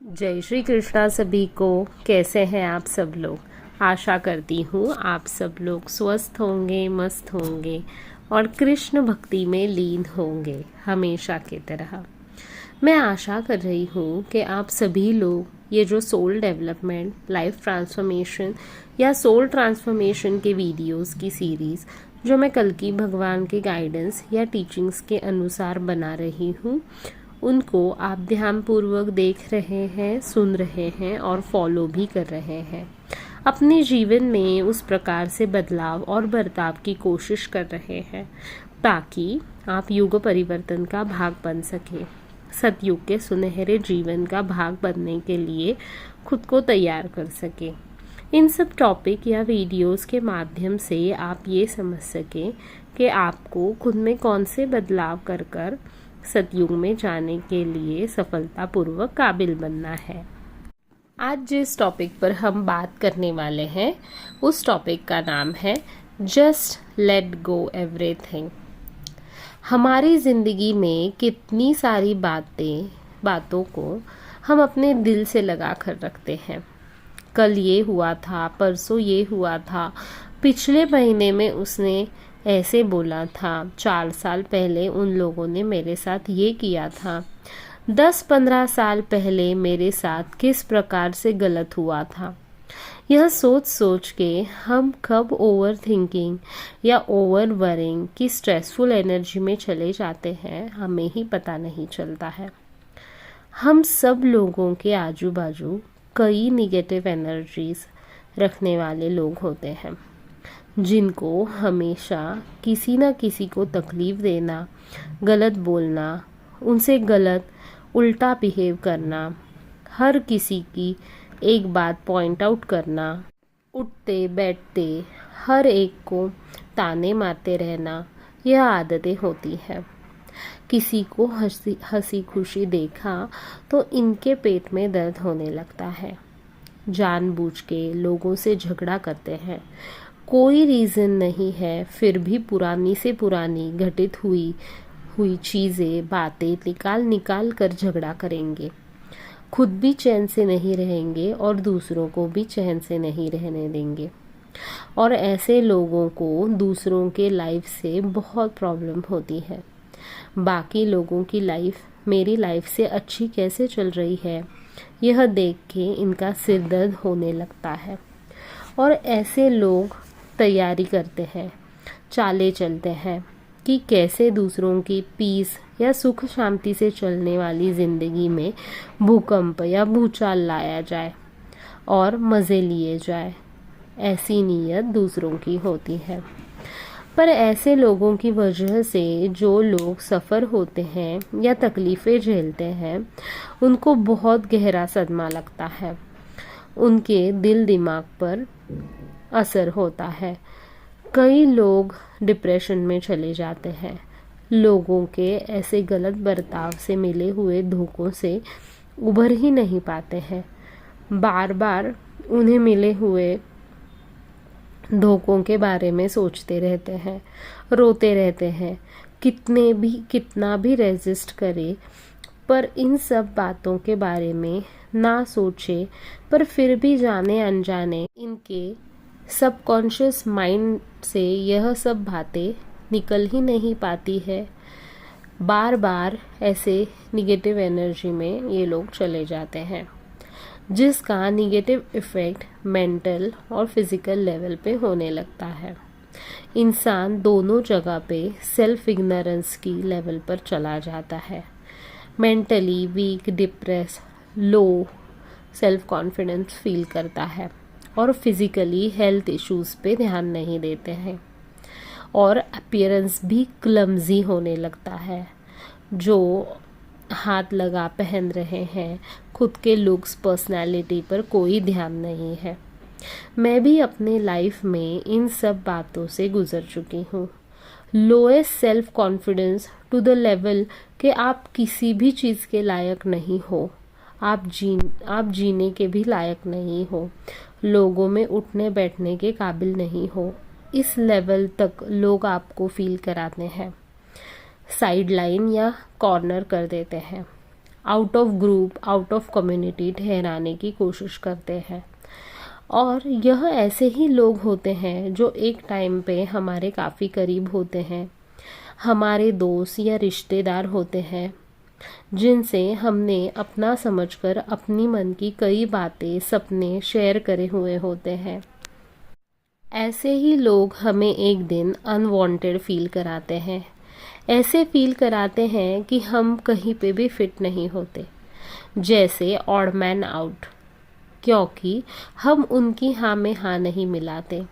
जय श्री कृष्णा सभी को। कैसे हैं आप सब लोग। आशा करती हूँ आप सब लोग स्वस्थ होंगे, मस्त होंगे और कृष्ण भक्ति में लीन होंगे हमेशा की तरह। मैं आशा कर रही हूँ कि आप सभी लोग ये जो सोल डेवलपमेंट, लाइफ ट्रांसफॉर्मेशन या सोल ट्रांसफॉर्मेशन के वीडियोस की सीरीज़ जो मैं कल की भगवान के गाइडेंस या टीचिंग्स के अनुसार बना रही हूँ, उनको आप ध्यानपूर्वक देख रहे हैं, सुन रहे हैं और फॉलो भी कर रहे हैं। अपने जीवन में उस प्रकार से बदलाव और बर्ताव की कोशिश कर रहे हैं ताकि आप युग परिवर्तन का भाग बन सके। सतयुग के सुनहरे जीवन का भाग बनने के लिए खुद को तैयार कर सके। इन सब टॉपिक या वीडियोस के माध्यम से आप ये समझ सकें कि आपको खुद में कौन से बदलाव कर कर सतयुग में जाने के लिए सफलतापूर्वक काबिल बनना है। आज जिस टॉपिक पर हम बात करने वाले हैं उस टॉपिक का नाम है जस्ट लेट गो एवरीथिंग। हमारी ज़िंदगी में कितनी सारी बातों को हम अपने दिल से लगा कर रखते हैं। कल ये हुआ था, परसों ये हुआ था, पिछले महीने में उसने ऐसे बोला था, 4 साल पहले उन लोगों ने मेरे साथ ये किया था, 10-15 साल पहले मेरे साथ किस प्रकार से गलत हुआ था। यह सोच सोच के हम कब ओवर थिंकिंग या ओवर वरिंग की स्ट्रेसफुल एनर्जी में चले जाते हैं हमें ही पता नहीं चलता है। हम सब लोगों के आजू बाजू कई निगेटिव एनर्जीज रखने वाले लोग होते हैं जिनको हमेशा किसी न किसी को तकलीफ़ देना, गलत बोलना, उनसे गलत उल्टा बिहेव करना, हर किसी की एक बात पॉइंट आउट करना, उठते बैठते हर एक को ताने मारते रहना, यह आदतें होती हैं। किसी को हंसी खुशी देखा तो इनके पेट में दर्द होने लगता है। जानबूझ के लोगों से झगड़ा करते हैं, कोई रीज़न नहीं है, फिर भी पुरानी से पुरानी घटित हुई चीज़ें, बातें निकाल कर झगड़ा करेंगे। खुद भी चैन से नहीं रहेंगे और दूसरों को भी चैन से नहीं रहने देंगे। और ऐसे लोगों को दूसरों के लाइफ से बहुत प्रॉब्लम होती है। बाकी लोगों की लाइफ मेरी लाइफ से अच्छी कैसे चल रही है, यह देख के इनका सिर दर्द होने लगता है। और ऐसे लोग तैयारी करते हैं, चाले चलते हैं कि कैसे दूसरों की पीस या सुख शांति से चलने वाली ज़िंदगी में भूकंप या भूचाल लाया जाए और मज़े लिए जाए। ऐसी नीयत दूसरों की होती है। पर ऐसे लोगों की वजह से जो लोग सफ़र होते हैं या तकलीफ़ें झेलते हैं उनको बहुत गहरा सदमा लगता है, उनके दिल दिमाग पर असर होता है। कई लोग डिप्रेशन में चले जाते हैं। लोगों के ऐसे गलत बर्ताव से मिले हुए धोखों से उभर ही नहीं पाते हैं। बार बार उन्हें मिले हुए धोखों के बारे में सोचते रहते हैं, रोते रहते हैं। कितना भी रेजिस्ट करे पर इन सब बातों के बारे में ना सोचे, पर फिर भी जाने अनजाने इनके सबकॉन्शियस माइंड से यह सब बातें निकल ही नहीं पाती है। बार बार ऐसे निगेटिव एनर्जी में ये लोग चले जाते हैं जिसका निगेटिव इफ़ेक्ट मेंटल और फिज़िकल लेवल पे होने लगता है। इंसान दोनों जगह पे सेल्फ इग्नोरेंस की लेवल पर चला जाता है। Mentally weak, depress, low self confidence feel करता है और फिज़िकली हेल्थ इश्यूज़ पे ध्यान नहीं देते हैं और अपीयरेंस भी क्लमजी होने लगता है। जो हाथ लगा पहन रहे हैं, खुद के लुक्स, पर्सनालिटी पर कोई ध्यान नहीं है। मैं भी अपने लाइफ में इन सब बातों से गुजर चुकी हूँ। Lowest self confidence to the level कि आप किसी भी चीज़ के लायक नहीं हो, आप जीने के भी लायक नहीं हो, लोगों में उठने बैठने के काबिल नहीं हो। इस लेवल तक लोग आपको फील कराते हैं, साइड लाइन या कॉर्नर कर देते हैं। Out of group, out of community ठहराने की कोशिश करते हैं। और यह ऐसे ही लोग होते हैं जो एक टाइम पे हमारे काफ़ी करीब होते हैं, हमारे दोस्त या रिश्तेदार होते हैं, जिनसे हमने अपना समझकर अपनी मन की कई बातें, सपने शेयर करे हुए होते हैं। ऐसे ही लोग हमें एक दिन अनवांटेड फील कराते हैं, ऐसे फील कराते हैं कि हम कहीं पे भी फिट नहीं होते, जैसे ऑड मैन आउट, क्योंकि हम उनकी हाँ में हाँ नहीं मिलाते,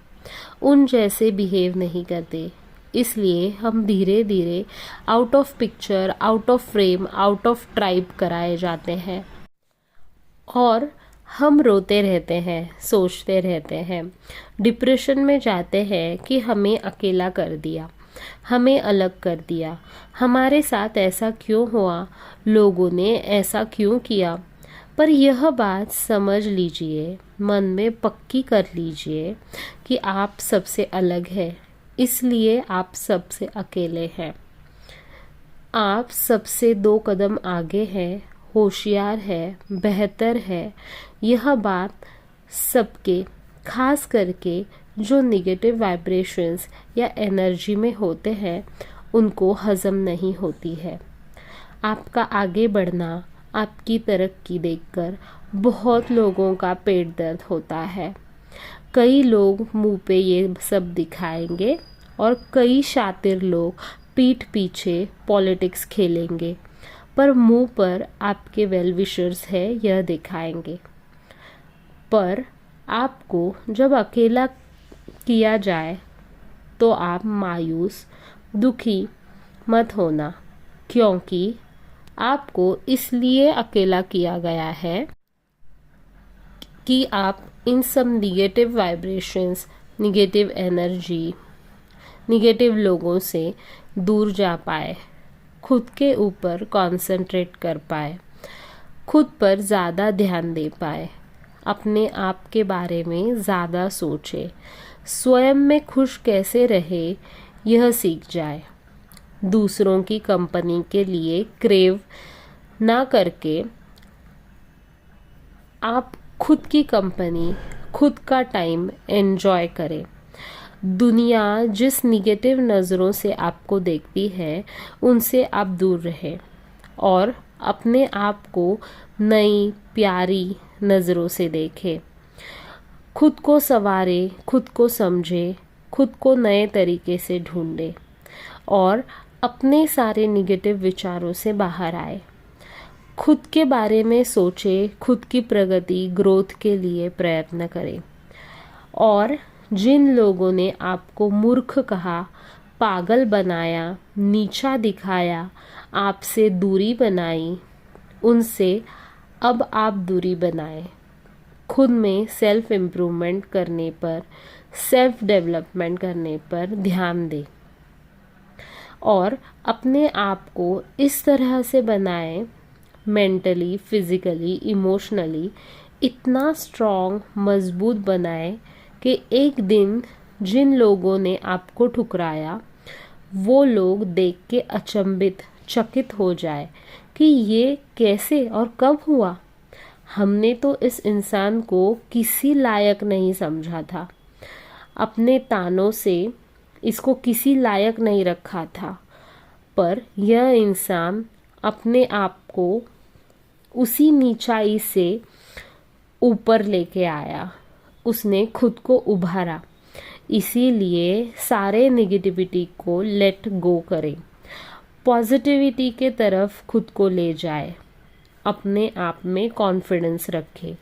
उन जैसे बिहेव नहीं करते। इसलिए हम धीरे धीरे out of picture, out of frame, out of tribe कराए जाते हैं और हम रोते रहते हैं, सोचते रहते हैं, डिप्रेशन में जाते हैं कि हमें अकेला कर दिया, हमें अलग कर दिया, हमारे साथ ऐसा क्यों हुआ, लोगों ने ऐसा क्यों किया। पर यह बात समझ लीजिए, मन में पक्की कर लीजिए कि आप सबसे अलग हैं, इसलिए आप सबसे अकेले हैं। आप सबसे 2 कदम आगे हैं, होशियार है, बेहतर है। यह बात सबके, खास करके जो निगेटिव वाइब्रेशंस या एनर्जी में होते हैं, उनको हजम नहीं होती है। आपका आगे बढ़ना, आपकी तरक्की देखकर बहुत लोगों का पेट दर्द होता है। कई लोग मुंह पे ये सब दिखाएंगे और कई शातिर लोग पीठ पीछे पॉलिटिक्स खेलेंगे, पर मुंह पर आपके वेल विशर्स है यह दिखाएंगे। पर आपको जब अकेला किया जाए तो आप मायूस, दुखी मत होना, क्योंकि आपको इसलिए अकेला किया गया है कि आप इन सब negative vibrations, negative energy, negative लोगों से दूर जा पाए, खुद के ऊपर कंसंट्रेट कर पाए, खुद पर ज़्यादा ध्यान दे पाए, अपने आप के बारे में ज़्यादा सोचे, स्वयं में खुश कैसे रहे यह सीख जाए, दूसरों की कंपनी के लिए क्रेव ना करके आप खुद की कंपनी, खुद का टाइम एंजॉय करें। दुनिया जिस निगेटिव नज़रों से आपको देखती है, उनसे आप दूर रहें और अपने आप को नई प्यारी नज़रों से देखें। खुद को संवारे, खुद को समझे, खुद को नए तरीके से ढूंढे और अपने सारे निगेटिव विचारों से बाहर आए। खुद के बारे में सोचे, खुद की प्रगति, ग्रोथ के लिए प्रयत्न करें। और जिन लोगों ने आपको मूर्ख कहा, पागल बनाया, नीचा दिखाया, आपसे दूरी बनाई, उनसे अब आप दूरी बनाएं। खुद में सेल्फ इम्प्रूवमेंट करने पर, सेल्फ डेवलपमेंट करने पर ध्यान दें और अपने आप को इस तरह से बनाएं, मेंटली, फिजिकली, इमोशनली इतना स्ट्रॉन्ग, मजबूत बनाएं कि एक दिन जिन लोगों ने आपको ठुकराया, वो लोग देख के अचंभित, चकित हो जाए कि ये कैसे और कब हुआ। हमने तो इस इंसान को किसी लायक नहीं समझा था, अपने तानों से इसको किसी लायक नहीं रखा था, पर यह इंसान अपने आप को उसी नीचाई से ऊपर लेके आया, उसने खुद को उभारा। इसीलिए सारे नेगेटिविटी को लेट गो करें, पॉजिटिविटी के तरफ खुद को ले जाए, अपने आप में कॉन्फिडेंस रखें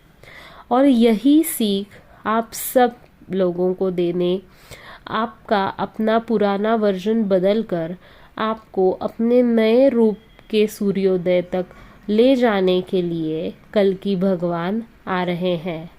और यही सीख आप सब लोगों को देने, आपका अपना पुराना वर्जन बदल कर आपको अपने नए रूप के सूर्योदय तक ले जाने के लिए कल की भगवान आ रहे हैं।